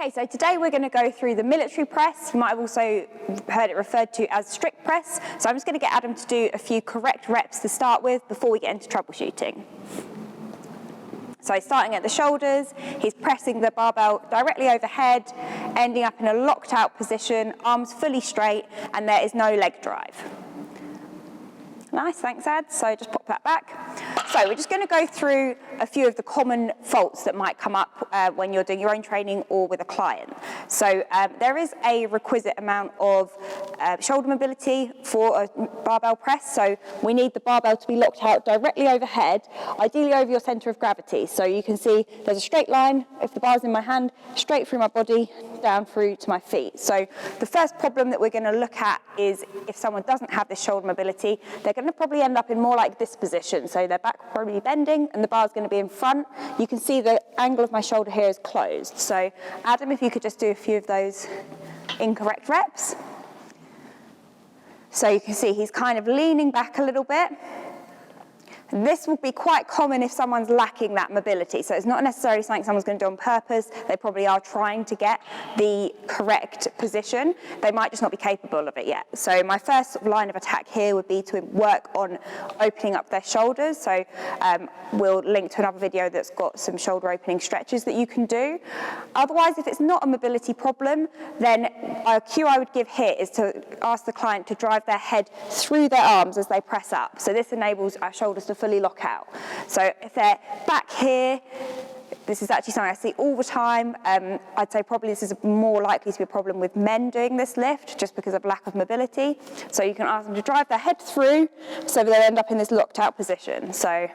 Okay, so today we're going to go through the military press. You might have also heard it referred to as strict press. So I'm just going to get Adam to do a few correct reps to start with before we get into troubleshooting. So starting at the shoulders, he's pressing the barbell directly overhead, ending up in a locked out position, arms fully straight, and there is no leg drive. Nice, thanks Ad. So just pop that back. So we're just going to go through a few of the common faults that might come up when you're doing your own training or with a client. So there is a requisite amount of shoulder mobility for a barbell press. So we need the barbell to be locked out directly overhead, ideally over your center of gravity. So you can see there's a straight line, if the bar's in my hand, straight through my body, down through to my feet. So the first problem that we're going to look at is if someone doesn't have this shoulder mobility, they're going to probably end up in more like this position. So their back will probably be bending and the bar's going to be in front. You can see the angle of my shoulder here is closed. So Adam, if you could just do a few of those incorrect reps. So you can see he's kind of leaning back a little bit. This will be quite common if someone's lacking that mobility. So it's not necessarily something someone's going to do on purpose. They probably are trying to get the correct position. They might just not be capable of it yet. So my first line of attack here would be to work on opening up their shoulders. So we'll link to another video that's got some shoulder opening stretches that you can do. Otherwise, if it's not a mobility problem, then a cue I would give here is to ask the client to drive their head through their arms as they press up. So this enables our shoulders to fully lock out. So if they're back here, this is actually something I see all the time. I'd say probably this is more likely to be a problem with men doing this lift just because of lack of mobility. So you can ask them to drive their head through so that they end up in this locked out position. So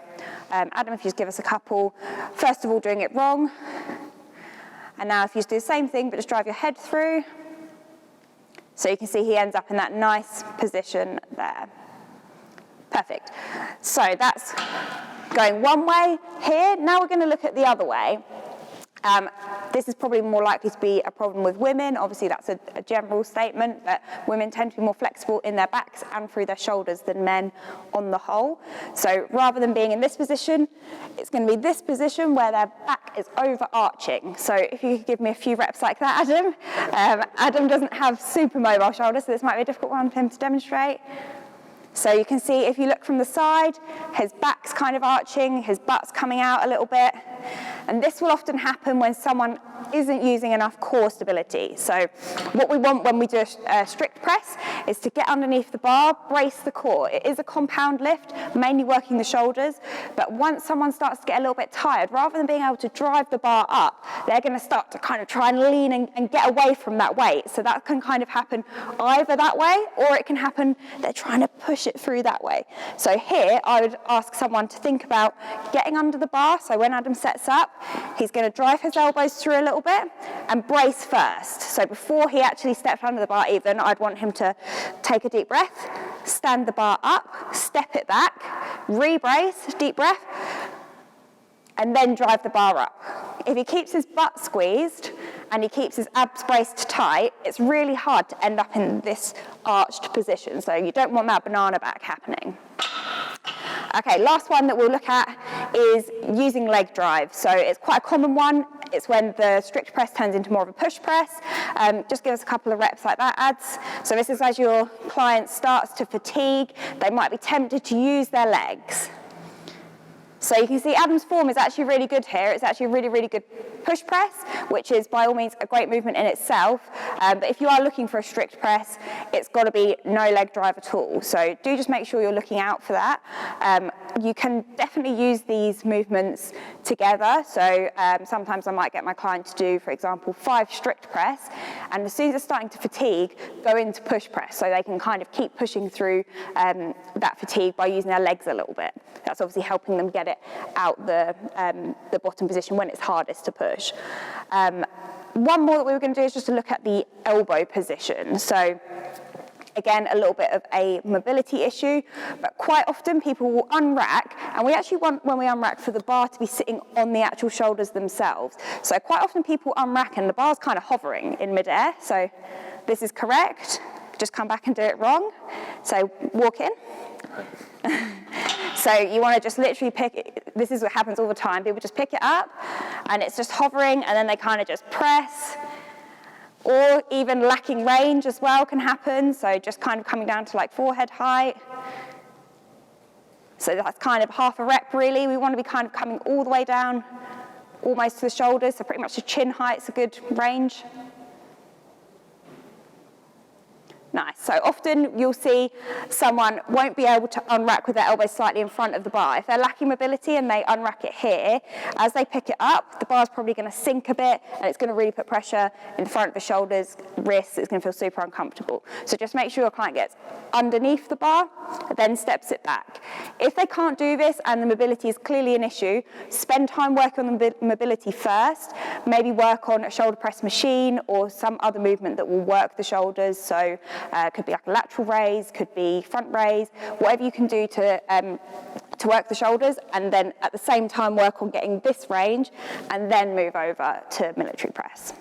Adam, if you just give us a couple, first of all doing it wrong. And now if you just do the same thing but just drive your head through. So you can see he ends up in that nice position there. Perfect. So that's going one way here. Now we're going to look at the other way. This is probably more likely to be a problem with women. Obviously, that's a general statement, but women tend to be more flexible in their backs and through their shoulders than men on the whole. So rather than being in this position, it's going to be this position where their back is overarching. So if you could give me a few reps like that, Adam. Adam doesn't have super mobile shoulders, so this might be a difficult one for him to demonstrate. So you can see if you look from the side, his back's kind of arching, his butt's coming out a little bit. And this will often happen when someone isn't using enough core stability. So what we want when we do a strict press is to get underneath the bar, brace the core. It is a compound lift, mainly working the shoulders, but once someone starts to get a little bit tired, rather than being able to drive the bar up, they're going to start to kind of try and lean and get away from that weight. So that can kind of happen either that way, or it can happen they're trying to push it through that way. So here I would ask someone to think about getting under the bar. So when Adam sets up, he's going to drive his elbows through a little bit and brace first. So before he actually steps under the bar even, I'd want him to take a deep breath, stand the bar up, step it back, re-brace, deep breath, and then drive the bar up. If he keeps his butt squeezed and he keeps his abs braced tight, it's really hard to end up in this arched position. So you don't want that banana back happening. Okay, last one that we'll look at is using leg drive. So it's quite a common one. It's when the strict press turns into more of a push press. Just give us a couple of reps like that, Ads. So this is as your client starts to fatigue, they might be tempted to use their legs. So you can see Adam's form is actually really good here. It's actually a really, really good push press, which is by all means a great movement in itself. But if you are looking for a strict press, it's got to be no leg drive at all. So do just make sure you're looking out for that. You can definitely use these movements together. So sometimes I might get my client to do, for example, 5 strict press. And as soon as they're starting to fatigue, go into push press. So they can kind of keep pushing through that fatigue by using their legs a little bit. That's obviously helping them get it out the bottom position when it's hardest to push. One more that we were going to do is just to look at the elbow position. So again, a little bit of a mobility issue, but quite often people will unrack, and we actually want, when we unrack, for the bar to be sitting on the actual shoulders themselves. So quite often people unrack and the bar's kind of hovering in midair. So this is correct. Just come back and do it wrong. So walk in. So you want to just literally pick it. This is what happens all the time. People just pick it up and it's just hovering, and then they kind of just press. Or even lacking range as well can happen. So just kind of coming down to like forehead height. So that's kind of half a rep really. We want to be kind of coming all the way down, almost to the shoulders. So pretty much the chin height's a good range. Nice. So often you'll see someone won't be able to unrack with their elbows slightly in front of the bar. If they're lacking mobility and they unrack it here, as they pick it up, the bar's probably going to sink a bit, and it's going to really put pressure in the front of the shoulders, wrists. It's going to feel super uncomfortable. So just make sure your client gets underneath the bar, then steps it back. If they can't do this and the mobility is clearly an issue, spend time working on the mobility first. Maybe work on a shoulder press machine or some other movement that will work the shoulders. So could be like a lateral raise, could be front raise, whatever you can do to work the shoulders, and then at the same time work on getting this range, and then move over to military press.